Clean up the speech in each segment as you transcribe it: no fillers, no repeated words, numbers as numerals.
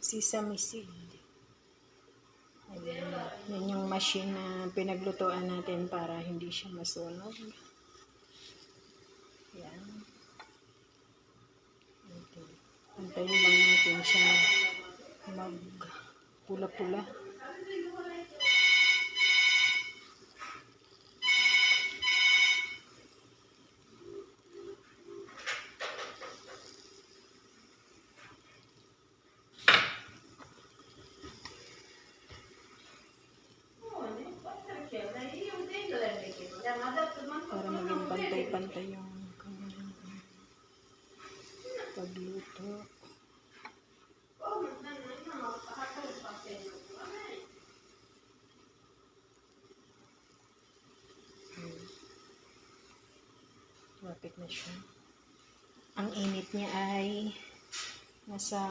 Sesame seed. Ayan. Yan yung machine na pinaglutuan natin para hindi siya masunog. Ayan. Okay. Antayin lang natin siya mag pula-pula. Para maging pantay-pantay yung kanyang pagluto. Lapit na siya. Ang init niya ay nasa,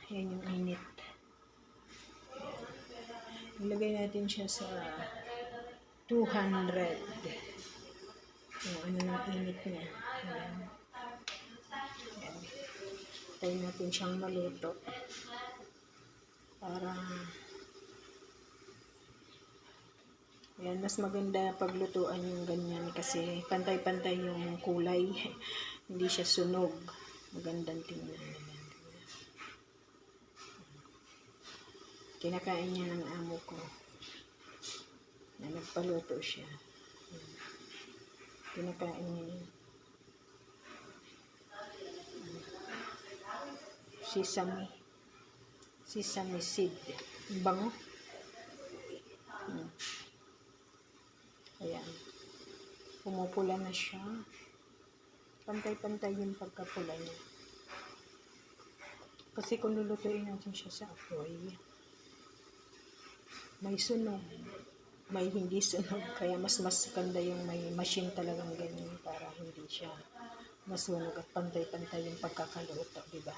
yan yung init. Ilagay natin siya sa 200. Yung ano ng init niya. Ayan. Ayan. Tayo natin siyang maluto. Para ayan, mas maganda paglutuan yung ganyan kasi pantay-pantay yung kulay. Hindi siya sunog. Magandang tingnan. Kinakain niya ng amo ko. Na nagpaluto siya. Kinakain niya. Sesame seed. Bango. Ayan. Pumupula na siya. Pantay-pantay yung pagkapula niya. Kasi kung lulutuin natin siya sa apoy, may sunog, may hindi sunog. Kaya mas ganda yung may machine talagang ganyan para hindi siya masunog at pantay-pantay yung pagkakaluto, diba?